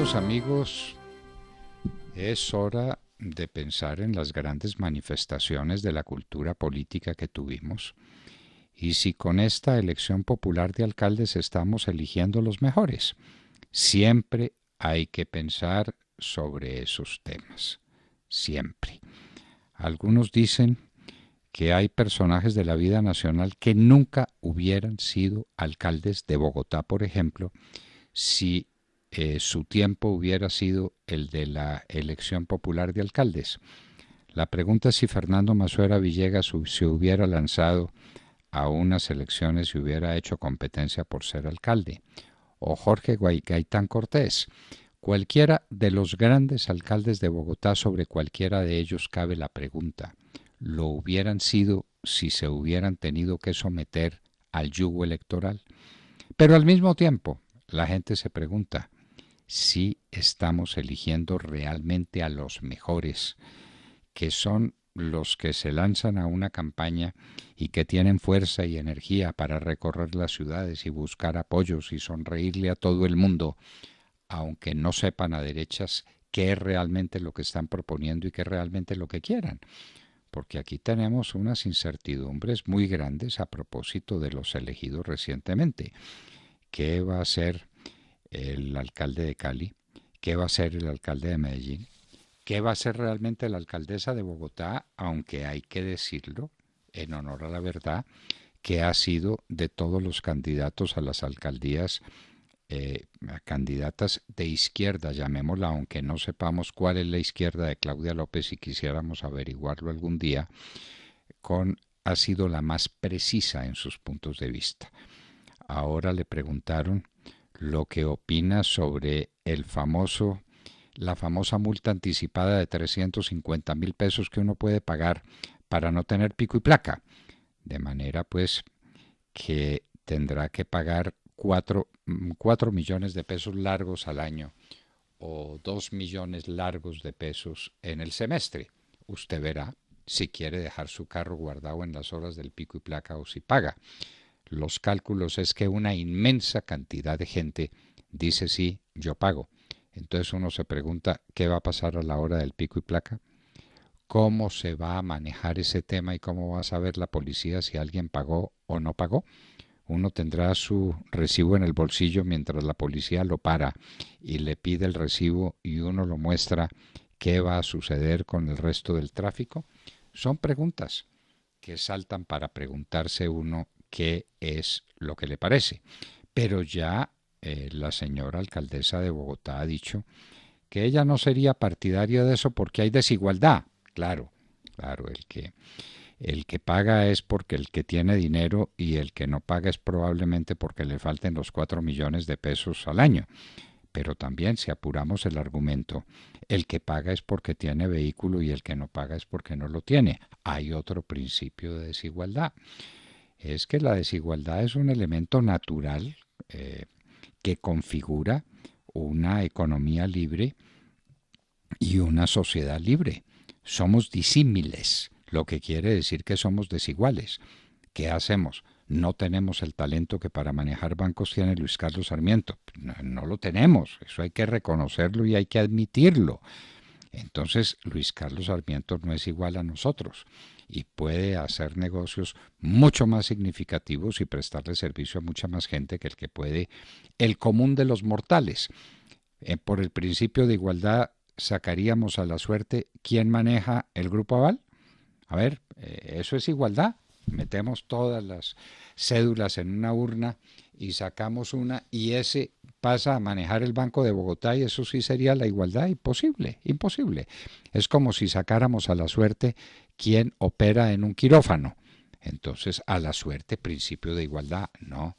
Queridos amigos, es hora de pensar en las grandes manifestaciones de la cultura política que tuvimos y si con esta elección popular de alcaldes estamos eligiendo los mejores. Siempre hay que pensar sobre esos temas, siempre. Algunos dicen que hay personajes de la vida nacional que nunca hubieran sido alcaldes de Bogotá, por ejemplo, si su tiempo hubiera sido el de la elección popular de alcaldes. La pregunta es si Fernando Mazuera Villegas se hubiera lanzado a unas elecciones y hubiera hecho competencia por ser alcalde, o Jorge Gaitán Cortés. Cualquiera de los grandes alcaldes de Bogotá, sobre cualquiera de ellos cabe la pregunta: ¿lo hubieran sido si se hubieran tenido que someter al yugo electoral? Pero al mismo tiempo, la gente se pregunta si estamos eligiendo realmente a los mejores, que son los que se lanzan a una campaña y que tienen fuerza y energía para recorrer las ciudades y buscar apoyos y sonreírle a todo el mundo, aunque no sepan a derechas qué es realmente lo que están proponiendo y qué es realmente lo que quieran. Porque aquí tenemos unas incertidumbres muy grandes a propósito de los elegidos recientemente. ¿Qué va a ser el alcalde de Cali? ¿Qué va a ser el alcalde de Medellín? ¿Qué va a ser realmente la alcaldesa de Bogotá? Aunque hay que decirlo, en honor a la verdad, que ha sido de todos los candidatos a las alcaldías, candidatas de izquierda, llamémosla, aunque no sepamos cuál es la izquierda de Claudia López y quisiéramos averiguarlo algún día, ha sido la más precisa en sus puntos de vista. Ahora le preguntaron lo que opina sobre la famosa multa anticipada de 350.000 pesos que uno puede pagar para no tener pico y placa. De manera pues que tendrá que pagar 4 millones de pesos largos al año o 2 millones largos de pesos en el semestre. Usted verá si quiere dejar su carro guardado en las horas del pico y placa o si paga. Los cálculos es que una inmensa cantidad de gente dice sí, yo pago. Entonces uno se pregunta qué va a pasar a la hora del pico y placa, cómo se va a manejar ese tema y cómo va a saber la policía si alguien pagó o no pagó. Uno tendrá su recibo en el bolsillo mientras la policía lo para y le pide el recibo y uno lo muestra. ¿Qué va a suceder con el resto del tráfico? Son preguntas que saltan para preguntarse uno qué es lo que le parece. Pero ya la señora alcaldesa de Bogotá ha dicho que ella no sería partidaria de eso porque hay desigualdad. Claro, claro, el que paga es porque el que tiene dinero y el que no paga es probablemente porque le falten los 4 millones de pesos al año. Pero también, si apuramos el argumento, el que paga es porque tiene vehículo y el que no paga es porque no lo tiene. Hay otro principio de desigualdad. Es que la desigualdad es un elemento natural que configura una economía libre y una sociedad libre. Somos disímiles, lo que quiere decir que somos desiguales. ¿Qué hacemos? No tenemos el talento que para manejar bancos tiene Luis Carlos Sarmiento. No lo tenemos, eso hay que reconocerlo y hay que admitirlo. Entonces Luis Carlos Sarmiento no es igual a nosotros y puede hacer negocios mucho más significativos y prestarle servicio a mucha más gente que el que puede el común de los mortales. Por el principio de igualdad sacaríamos a la suerte quién maneja el Grupo Aval. A ver, eso es igualdad. Metemos todas las cédulas en una urna y sacamos una y ese pasa a manejar el Banco de Bogotá y eso sí sería la igualdad. Imposible, imposible. Es como si sacáramos a la suerte quién opera en un quirófano. Entonces, a la suerte, principio de igualdad. No,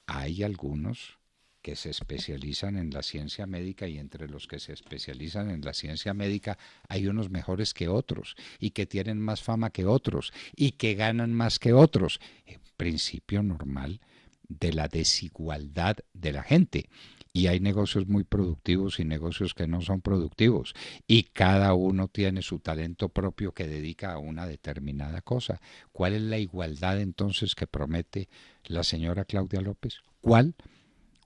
hay algunos que se especializan en la ciencia médica y entre los que se especializan en la ciencia médica hay unos mejores que otros y que tienen más fama que otros y que ganan más que otros. Principio normal de la desigualdad de la gente. Y hay negocios muy productivos y negocios que no son productivos. Y cada uno tiene su talento propio que dedica a una determinada cosa. ¿Cuál es la igualdad entonces que promete la señora Claudia López? ¿Cuál?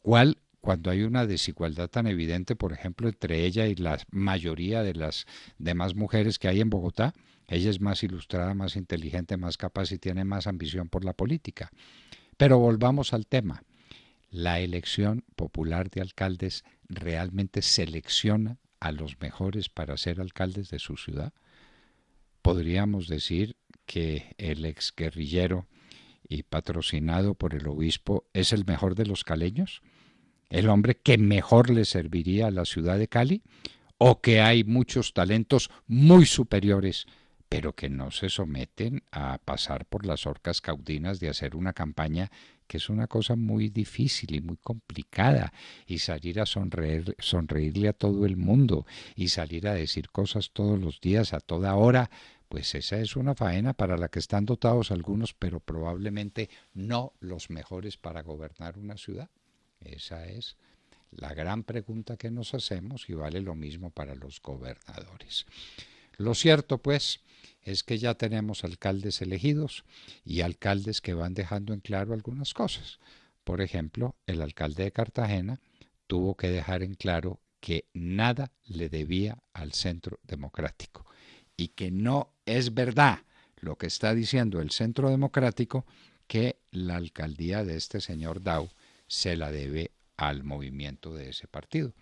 ¿Cuál cuando hay una desigualdad tan evidente, por ejemplo, entre ella y la mayoría de las demás mujeres que hay en Bogotá. Ella es más ilustrada, más inteligente, más capaz y tiene más ambición por la política. Pero volvamos al tema. ¿La elección popular de alcaldes realmente selecciona a los mejores para ser alcaldes de su ciudad? Podríamos decir que el exguerrillero y patrocinado por el obispo es el mejor de los caleños, el hombre que mejor le serviría a la ciudad de Cali, o que hay muchos talentos muy superiores, pero que no se someten a pasar por las horcas caudinas de hacer una campaña que es una cosa muy difícil y muy complicada, y salir a sonreírle a todo el mundo, y salir a decir cosas todos los días, a toda hora. Pues esa es una faena para la que están dotados algunos, pero probablemente no los mejores para gobernar una ciudad. Esa es la gran pregunta que nos hacemos, y vale lo mismo para los gobernadores. Lo cierto, pues, es que ya tenemos alcaldes elegidos y alcaldes que van dejando en claro algunas cosas. Por ejemplo, el alcalde de Cartagena tuvo que dejar en claro que nada le debía al Centro Democrático y que no es verdad lo que está diciendo el Centro Democrático, que la alcaldía de este señor Dau se la debe al movimiento de ese partido.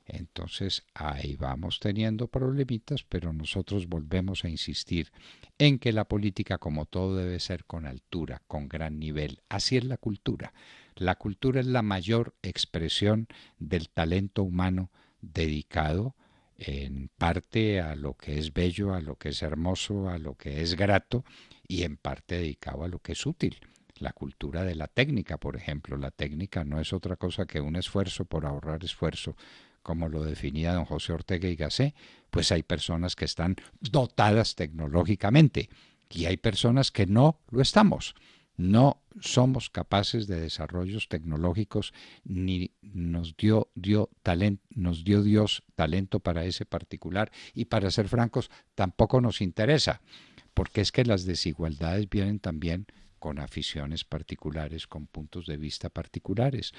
Entonces ahí vamos teniendo problemitas, pero nosotros volvemos a insistir en que la política, como todo, debe ser con altura, con gran nivel. Así es la cultura. La cultura es la mayor expresión del talento humano, dedicado en parte a lo que es bello, a lo que es hermoso, a lo que es grato, y en parte dedicado a lo que es útil. La cultura de la técnica, por ejemplo. La técnica no es otra cosa que un esfuerzo por ahorrar esfuerzo, como lo definía don José Ortega y Gasset. Pues hay personas que están dotadas tecnológicamente y hay personas que no lo estamos. No somos capaces de desarrollos tecnológicos, ni nos dio Dios talento para ese particular, y para ser francos tampoco nos interesa, porque es que las desigualdades vienen también con aficiones particulares, con puntos de vista particulares.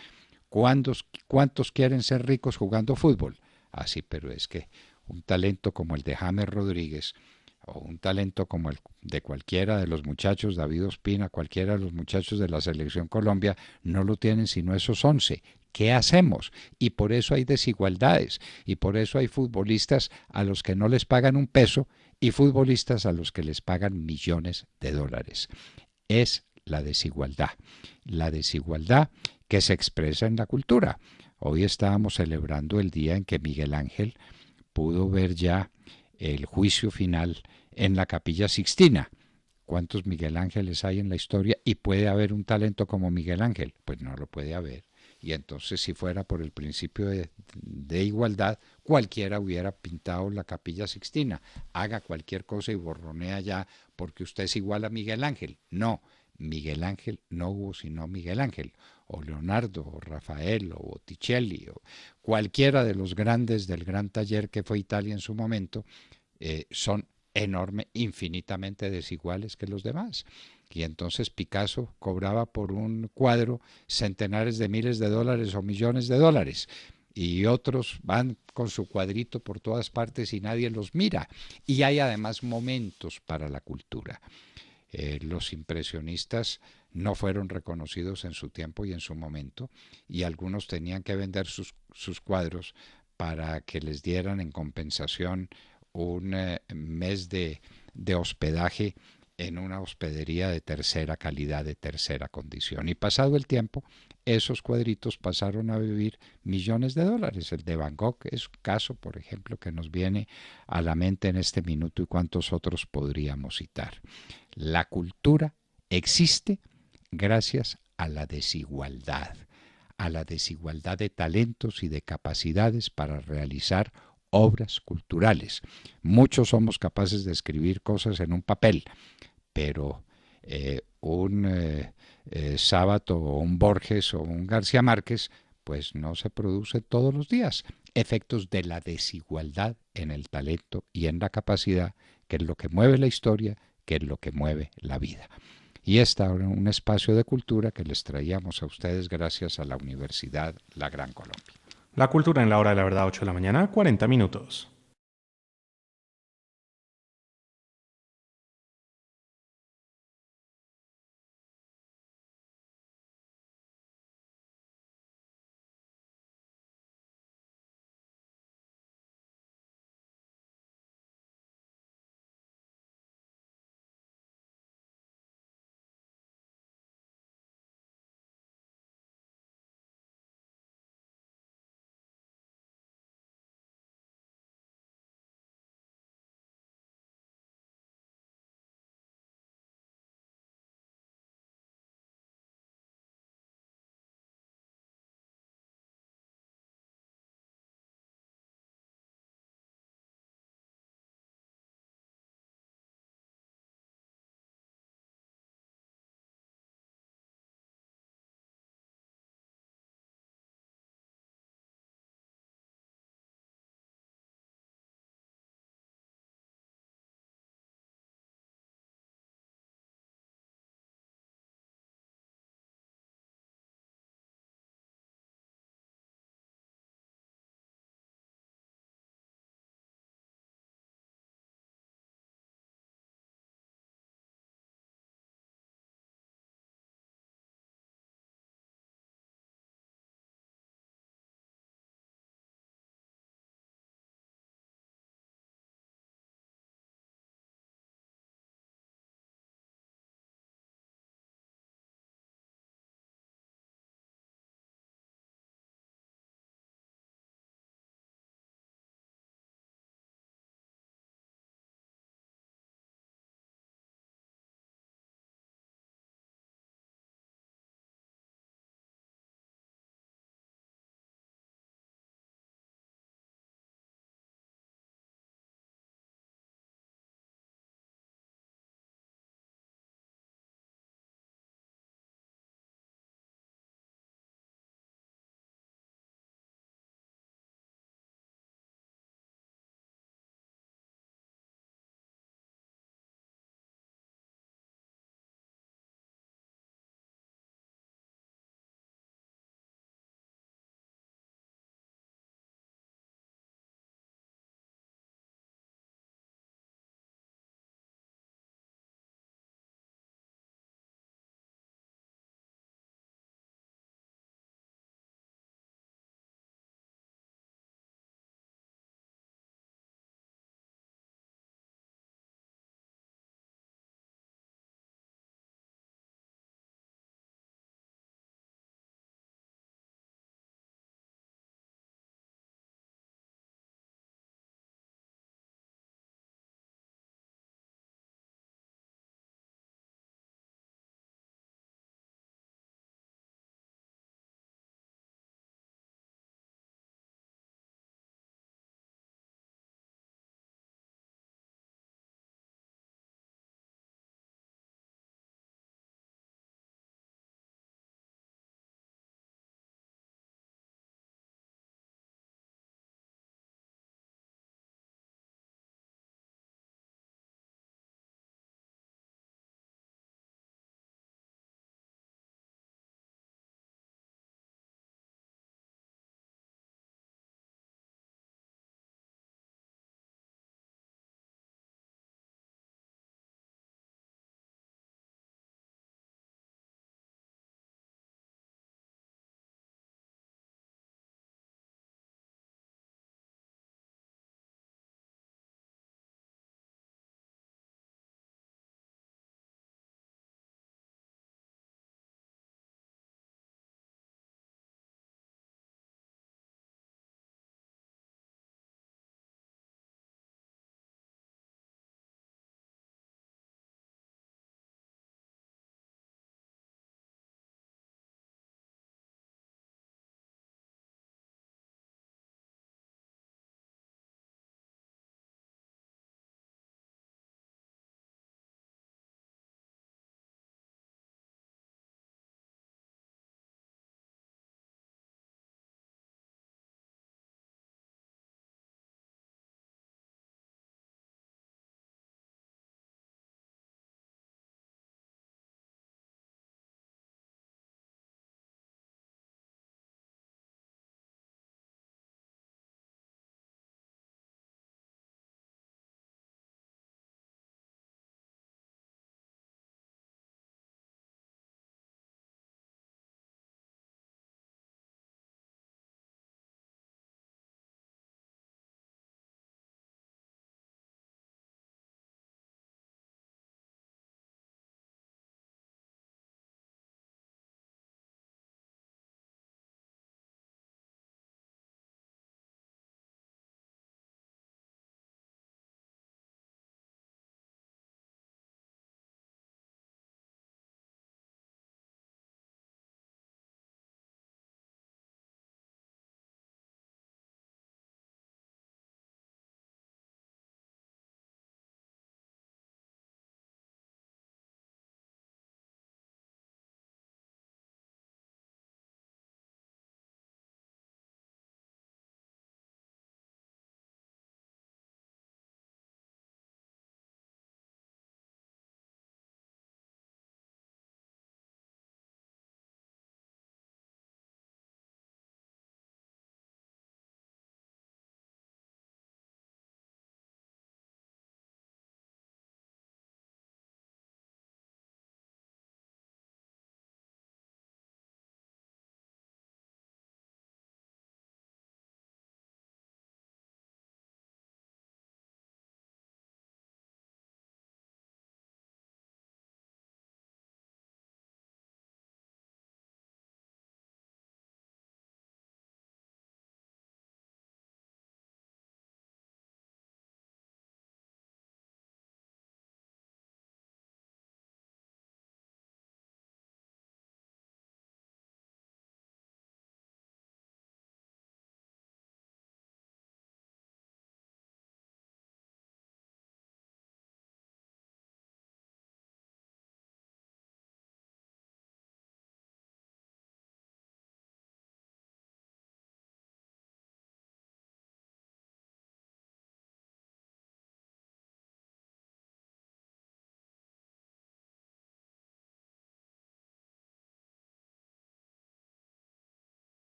¿Cuántos quieren ser ricos jugando fútbol? Ah, sí, pero es que un talento como el de James Rodríguez, o un talento como el de cualquiera de los muchachos, David Ospina, cualquiera de los muchachos de la Selección Colombia, no lo tienen sino esos 11. ¿Qué hacemos? Y por eso hay desigualdades, y por eso hay futbolistas a los que no les pagan un peso y futbolistas a los que les pagan millones de dólares. Es la desigualdad que se expresa en la cultura. Hoy estábamos celebrando el día en que Miguel Ángel pudo ver ya el juicio final en la Capilla Sixtina. ¿Cuántos Miguel Ángeles hay en la historia? ¿Y puede haber un talento como Miguel Ángel? Pues no lo puede haber. Y entonces, si fuera por el principio de igualdad, cualquiera hubiera pintado la Capilla Sixtina. Haga cualquier cosa y borronea ya porque usted es igual a Miguel Ángel. No, Miguel Ángel no hubo sino Miguel Ángel, o Leonardo, o Rafael, o Botticelli, o cualquiera de los grandes del gran taller que fue Italia en su momento. Son infinitamente desiguales que los demás. Y entonces Picasso cobraba por un cuadro centenares de miles de dólares o millones de dólares, y otros van con su cuadrito por todas partes y nadie los mira. Y hay además momentos para la cultura. Los impresionistas no fueron reconocidos en su tiempo y en su momento, y algunos tenían que vender sus cuadros para que les dieran en compensación un mes de hospedaje en una hospedería de tercera calidad, de tercera condición. Y pasado el tiempo, esos cuadritos pasaron a vivir millones de dólares. El de Van Gogh es un caso, por ejemplo, que nos viene a la mente en este minuto, y cuántos otros podríamos citar. La cultura existe gracias a la desigualdad de talentos y de capacidades para realizar obras culturales. Muchos somos capaces de escribir cosas en un papel, pero un Sábato o un Borges o un García Márquez pues no se produce todos los días. Efectos de la desigualdad en el talento y en la capacidad, que es lo que mueve la historia, que es lo que mueve la vida. Y esta era un espacio de cultura que les traíamos a ustedes gracias a la Universidad La Gran Colombia. La cultura en la hora de la verdad, 8 de la mañana, 40 minutos.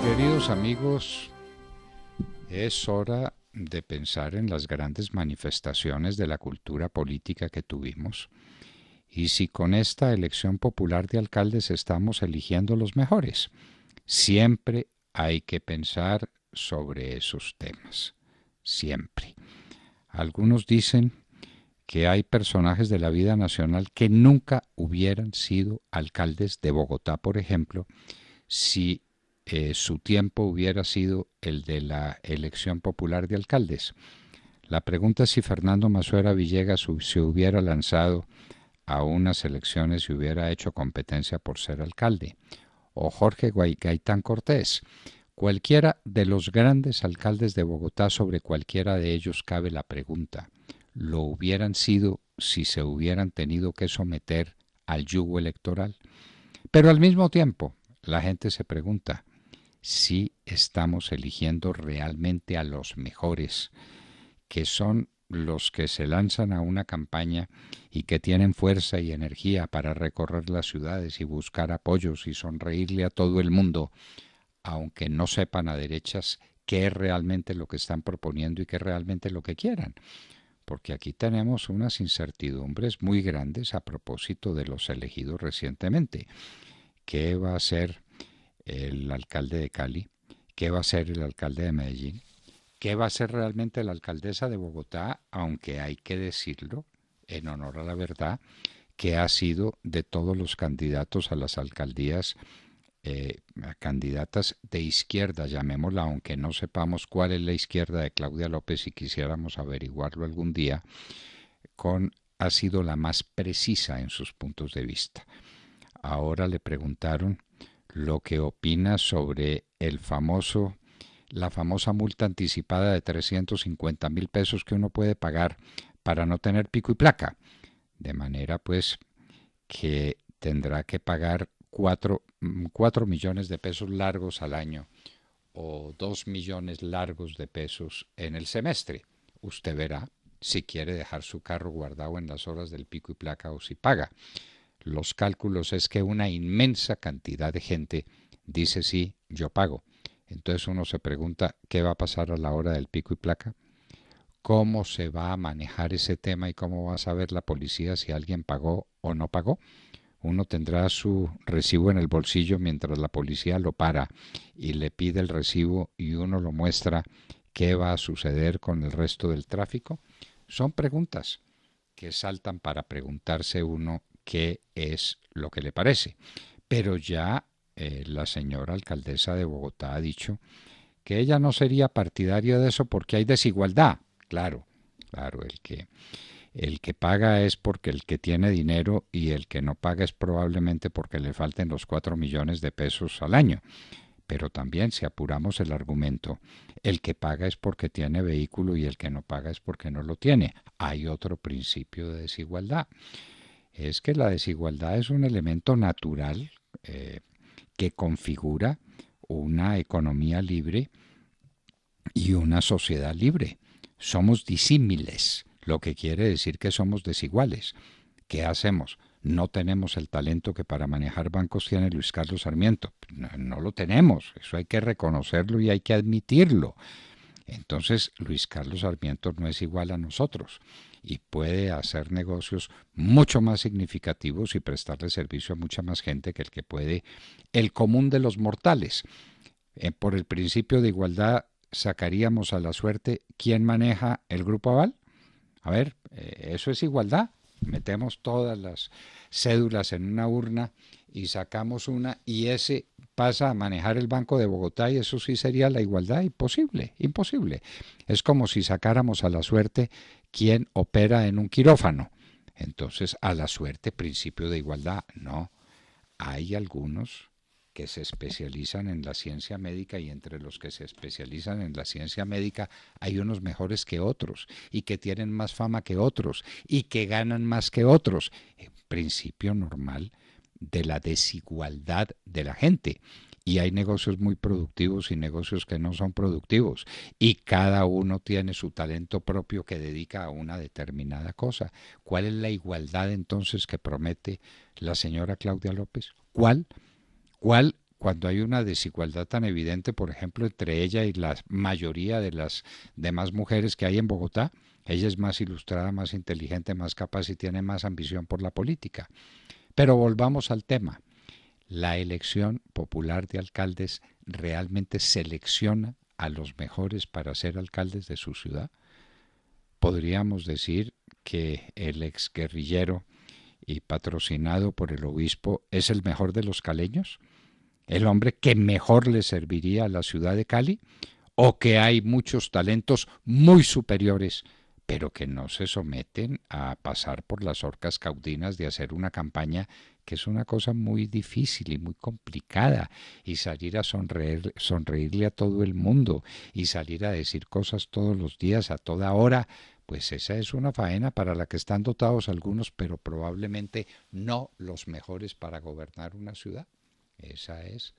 Queridos amigos, es hora de pensar en las grandes manifestaciones de la cultura política que tuvimos y si con esta elección popular de alcaldes estamos eligiendo los mejores. Siempre hay que pensar sobre esos temas, siempre. Algunos dicen que hay personajes de la vida nacional que nunca hubieran sido alcaldes de Bogotá, por ejemplo, si su tiempo hubiera sido el de la elección popular de alcaldes. La pregunta es si Fernando Massuera Villegas se hubiera lanzado a unas elecciones y hubiera hecho competencia por ser alcalde, o Jorge Gaitán Cortés. Cualquiera de los grandes alcaldes de Bogotá, sobre cualquiera de ellos cabe la pregunta: ¿lo hubieran sido si se hubieran tenido que someter al yugo electoral? Pero al mismo tiempo, la gente se pregunta si estamos eligiendo realmente a los mejores, que son los que se lanzan a una campaña y que tienen fuerza y energía para recorrer las ciudades y buscar apoyos y sonreírle a todo el mundo, aunque no sepan a derechas qué es realmente lo que están proponiendo y qué es realmente lo que quieran. Porque aquí tenemos unas incertidumbres muy grandes a propósito de los elegidos recientemente. ¿Qué va a ser el alcalde de Cali? ¿Qué va a ser el alcalde de Medellín? ¿Qué va a ser realmente la alcaldesa de Bogotá? Aunque hay que decirlo, en honor a la verdad, que ha sido de todos los candidatos a las alcaldías, candidatas de izquierda, llamémosla, aunque no sepamos cuál es la izquierda de Claudia López y quisiéramos averiguarlo algún día, ha sido la más precisa en sus puntos de vista. Ahora le preguntaron lo que opina sobre la famosa multa anticipada de 350.000 pesos que uno puede pagar para no tener pico y placa, de manera pues que tendrá que pagar 4 millones de pesos largos al año o 2 millones largos de pesos en el semestre. Usted verá si quiere dejar su carro guardado en las horas del pico y placa o si paga. Los cálculos es que una inmensa cantidad de gente dice sí, yo pago. Entonces uno se pregunta qué va a pasar a la hora del pico y placa, cómo se va a manejar ese tema y cómo va a saber la policía si alguien pagó o no pagó. Uno tendrá su recibo en el bolsillo mientras la policía lo para y le pide el recibo y uno lo muestra. ¿Qué va a suceder con el resto del tráfico? Son preguntas que saltan para preguntarse uno qué es lo que le parece. Pero ya la señora alcaldesa de Bogotá ha dicho que ella no sería partidaria de eso porque hay desigualdad. Claro, el que paga es porque el que tiene dinero y el que no paga es probablemente porque le falten los 4 millones de pesos al año. Pero también, si apuramos el argumento, el que paga es porque tiene vehículo y el que no paga es porque no lo tiene. Hay otro principio de desigualdad. Es que la desigualdad es un elemento natural que configura una economía libre y una sociedad libre. Somos disímiles, lo que quiere decir que somos desiguales. ¿Qué hacemos? No tenemos el talento que para manejar bancos tiene Luis Carlos Sarmiento. No lo tenemos, eso hay que reconocerlo y hay que admitirlo. Entonces Luis Carlos Sarmiento no es igual a nosotros y puede hacer negocios mucho más significativos y prestarle servicio a mucha más gente que el que puede el común de los mortales. Por el principio de igualdad sacaríamos a la suerte quién maneja el Grupo Aval. A ver, eso es igualdad. Metemos todas las cédulas en una urna y sacamos una y ese pasa a manejar el Banco de Bogotá y eso sí sería la igualdad. Imposible, imposible. Es como si sacáramos a la suerte quién opera en un quirófano. Entonces, a la suerte, principio de igualdad. No, hay algunos que se especializan en la ciencia médica y entre los que se especializan en la ciencia médica hay unos mejores que otros y que tienen más fama que otros y que ganan más que otros. Principio normal de la desigualdad de la gente. Y hay negocios muy productivos y negocios que no son productivos. Y cada uno tiene su talento propio que dedica a una determinada cosa. ¿Cuál es la igualdad entonces que promete la señora Claudia López? ¿Cuál cuando hay una desigualdad tan evidente, por ejemplo, entre ella y la mayoría de las demás mujeres que hay en Bogotá. Ella es más ilustrada, más inteligente, más capaz y tiene más ambición por la política. Pero volvamos al tema. ¿La elección popular de alcaldes realmente selecciona a los mejores para ser alcaldes de su ciudad? Podríamos decir que el exguerrillero y patrocinado por el obispo es el mejor de los caleños, el hombre que mejor le serviría a la ciudad de Cali, o que hay muchos talentos muy superiores, pero que no se someten a pasar por las horcas caudinas de hacer una campaña que es una cosa muy difícil y muy complicada, y salir a sonreírle a todo el mundo, y salir a decir cosas todos los días, a toda hora. Pues esa es una faena para la que están dotados algunos, pero probablemente no los mejores para gobernar una ciudad. Esa es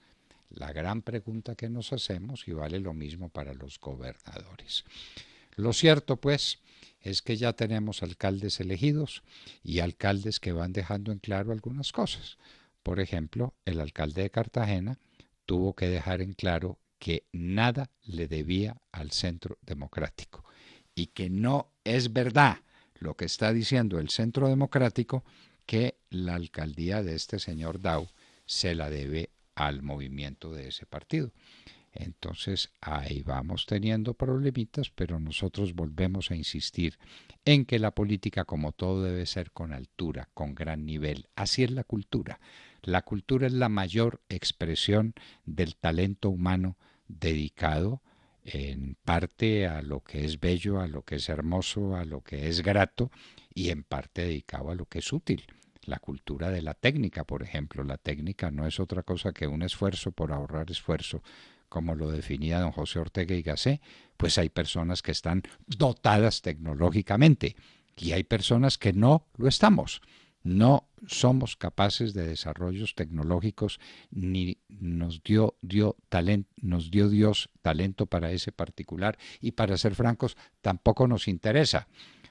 la gran pregunta que nos hacemos, y vale lo mismo para los gobernadores. Lo cierto, pues, es que ya tenemos alcaldes elegidos y alcaldes que van dejando en claro algunas cosas. Por ejemplo, el alcalde de Cartagena tuvo que dejar en claro que nada le debía al Centro Democrático y que no es verdad lo que está diciendo el Centro Democrático, que la alcaldía de este señor Dau se la debe al movimiento de ese partido. Entonces ahí vamos teniendo problemitas, pero nosotros volvemos a insistir en que la política, como todo, debe ser con altura, con gran nivel. Así es la cultura. La cultura es la mayor expresión del talento humano dedicado en parte a lo que es bello, a lo que es hermoso, a lo que es grato, y en parte dedicado a lo que es útil. La cultura de la técnica, por ejemplo. La técnica no es otra cosa que un esfuerzo por ahorrar esfuerzo, como lo definía don José Ortega y Gasset. Pues hay personas que están dotadas tecnológicamente y hay personas que no lo estamos. No somos capaces de desarrollos tecnológicos, ni nos dio Dios talento para ese particular, y para ser francos tampoco nos interesa,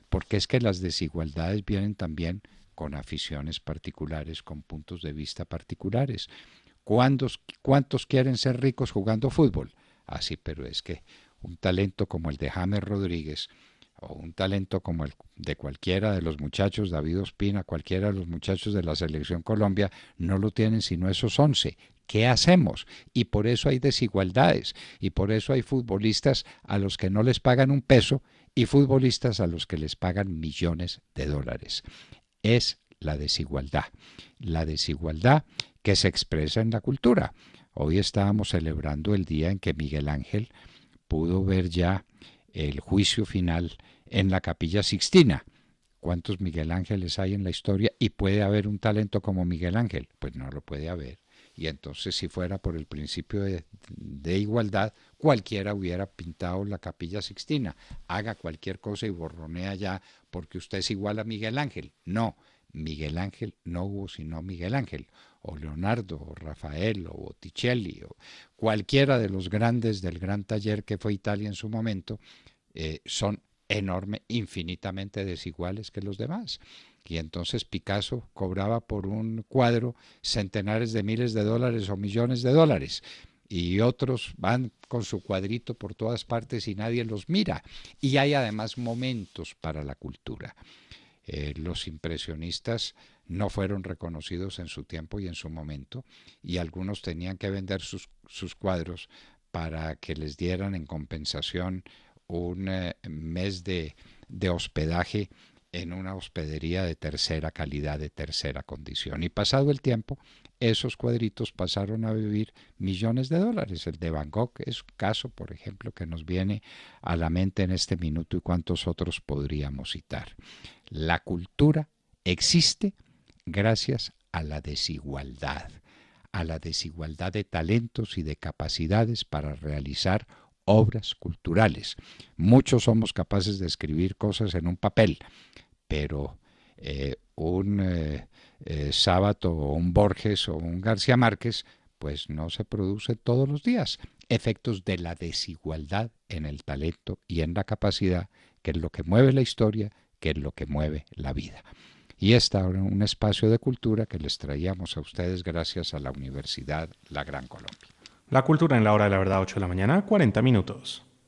porque es que las desigualdades vienen también con aficiones particulares, con puntos de vista particulares. ¿Cuántos quieren ser ricos jugando fútbol? Así, pero es que un talento como el de James Rodríguez, o un talento como el de cualquiera de los muchachos, David Ospina, cualquiera de los muchachos de la Selección Colombia, no lo tienen sino esos 11. ¿Qué hacemos? Y por eso hay desigualdades, y por eso hay futbolistas a los que no les pagan un peso y futbolistas a los que les pagan millones de dólares. Es la desigualdad que se expresa en la cultura. Hoy estábamos celebrando el día en que Miguel Ángel pudo ver ya el juicio final en la Capilla Sixtina. ¿Cuántos Miguel Ángeles hay en la historia? ¿Y puede haber un talento como Miguel Ángel? Pues no lo puede haber. Y entonces, si fuera por el principio de igualdad, cualquiera hubiera pintado la Capilla Sixtina. Haga cualquier cosa y borronea ya porque usted es igual a Miguel Ángel. No, Miguel Ángel no hubo sino Miguel Ángel, o Leonardo, o Rafael, o Botticelli, o cualquiera de los grandes del gran taller que fue Italia en su momento, son infinitamente desiguales que los demás. Y entonces Picasso cobraba por un cuadro centenares de miles de dólares o millones de dólares, y otros van con su cuadrito por todas partes y nadie los mira. Y hay además momentos para la cultura. Los impresionistas no fueron reconocidos en su tiempo y en su momento, y algunos tenían que vender sus cuadros para que les dieran en compensación un mes de hospedaje en una hospedería de tercera calidad, de tercera condición. Y pasado el tiempo, esos cuadritos pasaron a vivir millones de dólares. El de Van Gogh es un caso, por ejemplo, que nos viene a la mente en este minuto, y cuántos otros podríamos citar. La cultura existe gracias a la desigualdad de talentos y de capacidades para realizar obras culturales. Muchos somos capaces de escribir cosas en un papel, pero un Sábato o un Borges o un García Márquez pues no se produce todos los días. Efectos de la desigualdad en el talento y en la capacidad, que es lo que mueve la historia, que es lo que mueve la vida. Y esta era un espacio de cultura que les traíamos a ustedes gracias a la Universidad La Gran Colombia. La cultura en la hora de la verdad, 8 de la mañana, 40 minutos.